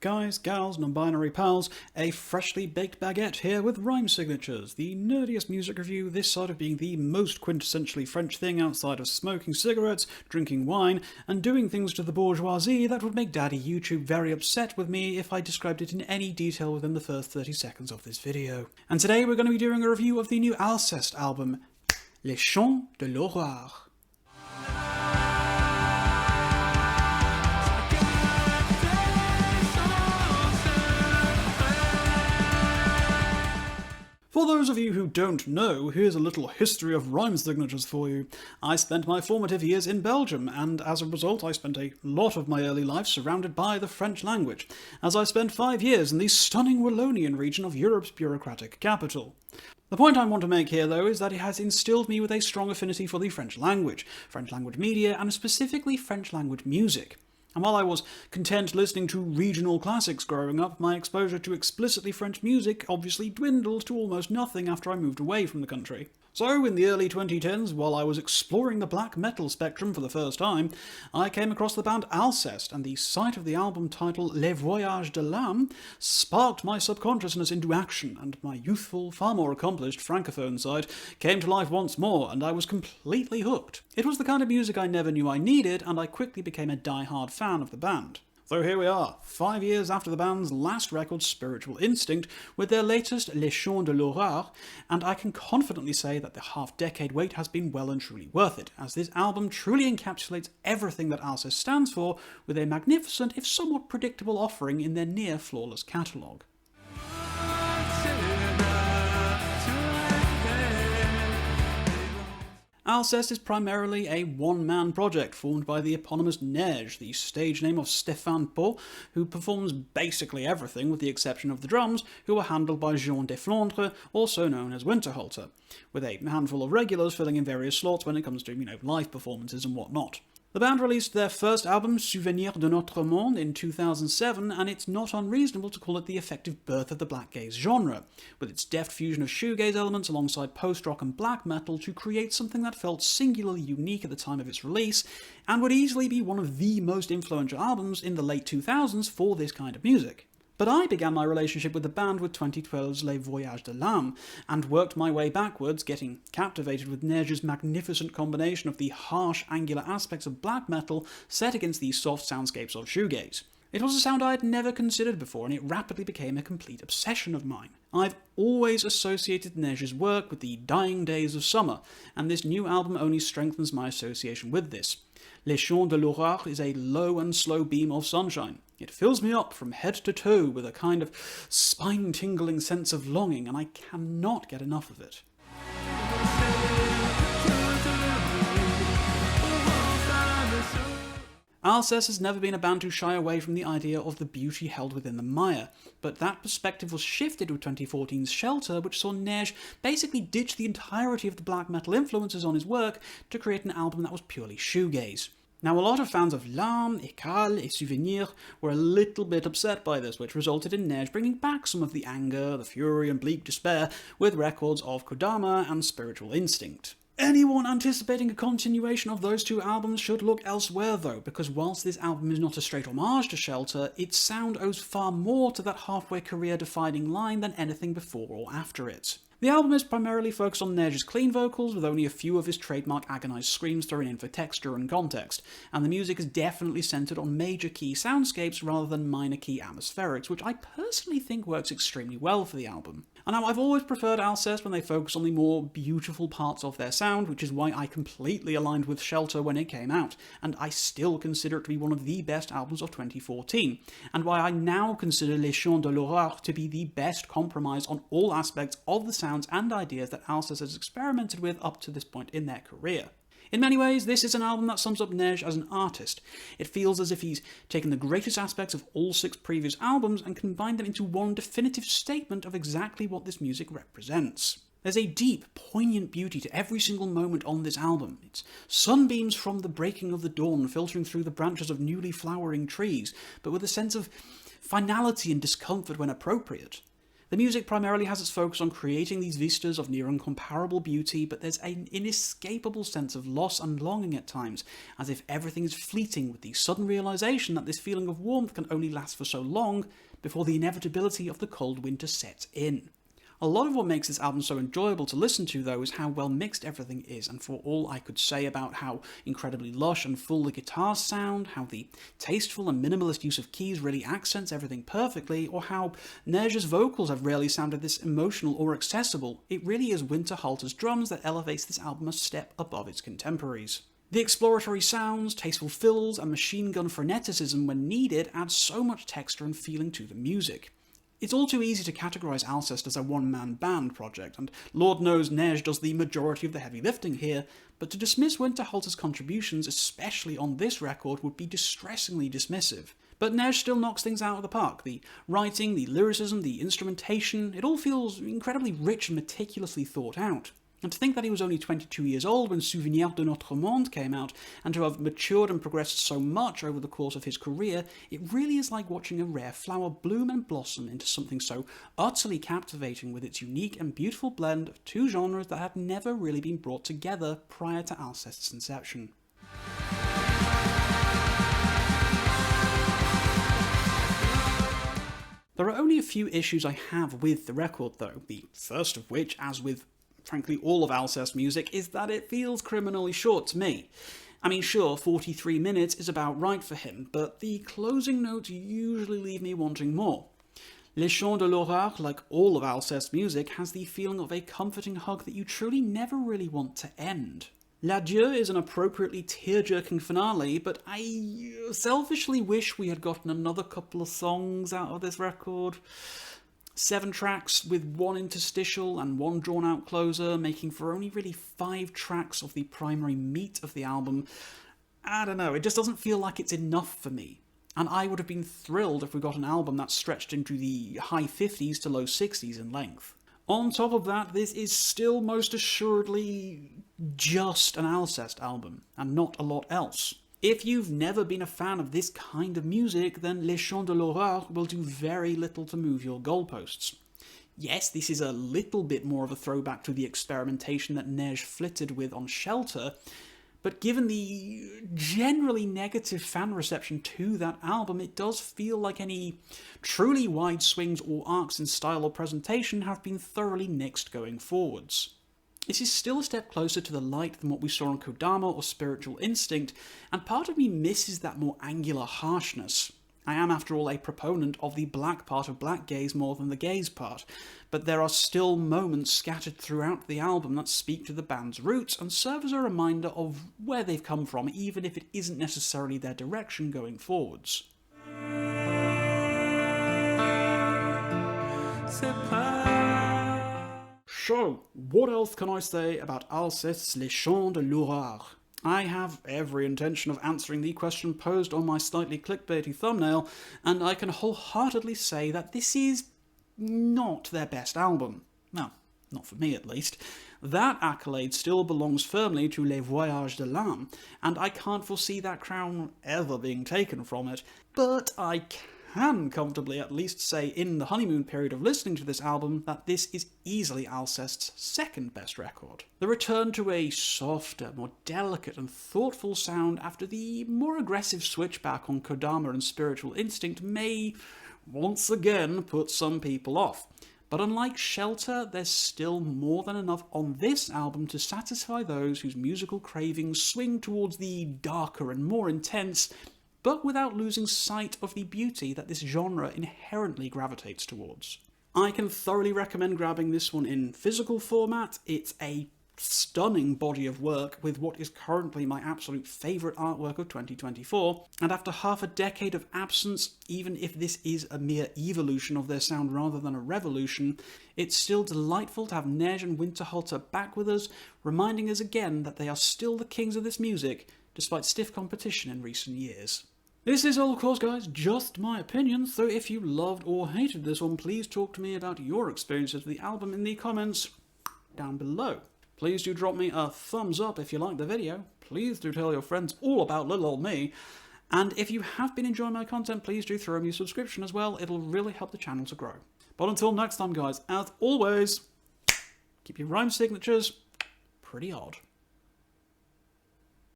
Guys, gals, non-binary pals, a freshly baked baguette here with rhyme signatures, the nerdiest music review this side of being the most quintessentially French thing outside of smoking cigarettes, drinking wine, and doing things to the bourgeoisie that would make Daddy YouTube very upset with me if I described it in any detail within the first 30 seconds of this video. And today we're going to be doing a review of the new Alcest album, Les Chants de l'Horreur. For those of you who don't know, here's a little history of rhyme signatures for you. I spent my formative years in Belgium, and as a result I spent a lot of my early life surrounded by the French language, as I spent 5 years in the stunning Wallonian region of Europe's bureaucratic capital. The point I want to make here, though, is that it has instilled me with a strong affinity for the French language media, and specifically French language music. And while I was content listening to regional classics growing up, my exposure to explicitly French music obviously dwindled to almost nothing after I moved away from the country. So, in the early 2010s, while I was exploring the black metal spectrum for the first time, I came across the band Alcest, and the sight of the album title Les Voyages de l'âme sparked my subconsciousness into action, and my youthful, far more accomplished francophone side came to life once more, and I was completely hooked. It was the kind of music I never knew I needed, and I quickly became a die-hard fan of the band. So here we are, 5 years after the band's last record, Spiritual Instinct, with their latest Les Chants de l'Horreur, and I can confidently say that the half-decade wait has been well and truly worth it, as this album truly encapsulates everything that Alcest stands for, with a magnificent, if somewhat predictable offering in their near-flawless catalogue. Alcest is primarily a one-man project formed by the eponymous Neige, the stage name of Stéphane Pau, who performs basically everything with the exception of the drums, who are handled by Jean Deflandre, also known as Winterhalter, with a handful of regulars filling in various slots when it comes to, live performances and whatnot. The band released their first album, Souvenir de Notre Monde, in 2007, and it's not unreasonable to call it the effective birth of the blackgaze genre, with its deft fusion of shoegaze elements alongside post-rock and black metal to create something that felt singularly unique at the time of its release, and would easily be one of the most influential albums in the late 2000s for this kind of music. But I began my relationship with the band with 2012's Les Voyages de l'âme, and worked my way backwards, getting captivated with Neige's magnificent combination of the harsh, angular aspects of black metal set against the soft soundscapes of shoegaze. It was a sound I had never considered before, and it rapidly became a complete obsession of mine. I've always associated Neige's work with the dying days of summer, and this new album only strengthens my association with this. Les Chants de l'Horreur is a low and slow beam of sunshine. It fills me up from head to toe with a kind of spine-tingling sense of longing, and I cannot get enough of it. Alcest has never been a band to shy away from the idea of the beauty held within the mire, but that perspective was shifted with 2014's Shelter, which saw Neige basically ditch the entirety of the black metal influences on his work to create an album that was purely shoegaze. Now, a lot of fans of L'âme, Incapable, et Souvenir were a little bit upset by this, which resulted in Neige bringing back some of the anger, the fury, and bleak despair with records of Kodama and Spiritual Instinct. Anyone anticipating a continuation of those two albums should look elsewhere though, because whilst this album is not a straight homage to Shelter, its sound owes far more to that halfway career-defining line than anything before or after it. The album is primarily focused on Neige's clean vocals, with only a few of his trademark agonised screams thrown in for texture and context, and the music is definitely centred on major key soundscapes rather than minor key atmospherics, which I personally think works extremely well for the album. And now, I've always preferred Alcest when they focus on the more beautiful parts of their sound, which is why I completely aligned with Shelter when it came out, and I still consider it to be one of the best albums of 2014, and why I now consider Les Chants de l'Horreur to be the best compromise on all aspects of the sounds and ideas that Alcest has experimented with up to this point in their career. In many ways, this is an album that sums up Neige as an artist. It feels as if he's taken the greatest aspects of all 6 previous albums and combined them into one definitive statement of exactly what this music represents. There's a deep, poignant beauty to every single moment on this album. It's sunbeams from the breaking of the dawn filtering through the branches of newly flowering trees, but with a sense of finality and discomfort when appropriate. The music primarily has its focus on creating these vistas of near incomparable beauty, but there's an inescapable sense of loss and longing at times, as if everything is fleeting, with the sudden realization that this feeling of warmth can only last for so long before the inevitability of the cold winter sets in. A lot of what makes this album so enjoyable to listen to, though, is how well mixed everything is, and for all I could say about how incredibly lush and full the guitars sound, how the tasteful and minimalist use of keys really accents everything perfectly, or how Nej's vocals have rarely sounded this emotional or accessible, it really is Winterhalter's drums that elevates this album a step above its contemporaries. The exploratory sounds, tasteful fills, and machine gun freneticism when needed add so much texture and feeling to the music. It's all too easy to categorise Alcest as a one-man band project, and Lord knows Nej does the majority of the heavy lifting here, but to dismiss Winterhalter's contributions, especially on this record, would be distressingly dismissive. But Nej still knocks things out of the park. The writing, the lyricism, the instrumentation, it all feels incredibly rich and meticulously thought out. And to think that he was only 22 years old when Souvenir de Notre Monde came out, and to have matured and progressed so much over the course of his career, it really is like watching a rare flower bloom and blossom into something so utterly captivating, with its unique and beautiful blend of two genres that had never really been brought together prior to Alcest's inception. There are only a few issues I have with the record, though, the first of which, as with frankly all of Alcest's music, is that it feels criminally short to me. I mean, sure, 43 minutes is about right for him, but the closing notes usually leave me wanting more. Les Chants de l'Horreur, like all of Alcest's music, has the feeling of a comforting hug that you truly never really want to end. L'Adieu is an appropriately tear-jerking finale, but I selfishly wish we had gotten another couple of songs out of this record. 7 tracks with 1 interstitial and 1 drawn-out closer, making for only really 5 tracks of the primary meat of the album. I don't know, it just doesn't feel like it's enough for me. And I would have been thrilled if we got an album that stretched into the high 50s to low 60s in length. On top of that, this is still most assuredly just an Alcest album, and not a lot else. If you've never been a fan of this kind of music, then Les Chants de l'Horreur will do very little to move your goalposts. Yes, this is a little bit more of a throwback to the experimentation that Nej flitted with on Shelter, but given the generally negative fan reception to that album, it does feel like any truly wide swings or arcs in style or presentation have been thoroughly nixed going forwards. This is still a step closer to the light than what we saw on Kodama or Spiritual Instinct, and part of me misses that more angular harshness. I am, after all, a proponent of the black part of Blackgaze more than the gaze part, but there are still moments scattered throughout the album that speak to the band's roots and serve as a reminder of where they've come from, even if it isn't necessarily their direction going forwards. So, what else can I say about Alcest's Les Chants de l'Horreur? I have every intention of answering the question posed on my slightly clickbaity thumbnail, and I can wholeheartedly say that this is not their best album. Well, not for me at least. That accolade still belongs firmly to Les Voyages de l'Âme, and I can't foresee that crown ever being taken from it, but I can comfortably at least say in the honeymoon period of listening to this album that this is easily Alcest's second best record. The return to a softer, more delicate and thoughtful sound after the more aggressive switchback on Kodama and Spiritual Instinct may once again put some people off. But unlike Shelter, there's still more than enough on this album to satisfy those whose musical cravings swing towards the darker and more intense, but without losing sight of the beauty that this genre inherently gravitates towards. I can thoroughly recommend grabbing this one in physical format. It's a stunning body of work with what is currently my absolute favourite artwork of 2024, and after half a decade of absence, even if this is a mere evolution of their sound rather than a revolution, it's still delightful to have Nej and Winterhalter back with us, reminding us again that they are still the kings of this music, despite stiff competition in recent years. This is all, of course, guys, just my opinion, so if you loved or hated this one, please talk to me about your experiences with the album in the comments down below. Please do drop me a thumbs up if you liked the video. Please do tell your friends all about little old me. And if you have been enjoying my content, please do throw me a subscription as well. It'll really help the channel to grow. But until next time, guys, as always, keep your rhyme signatures pretty odd.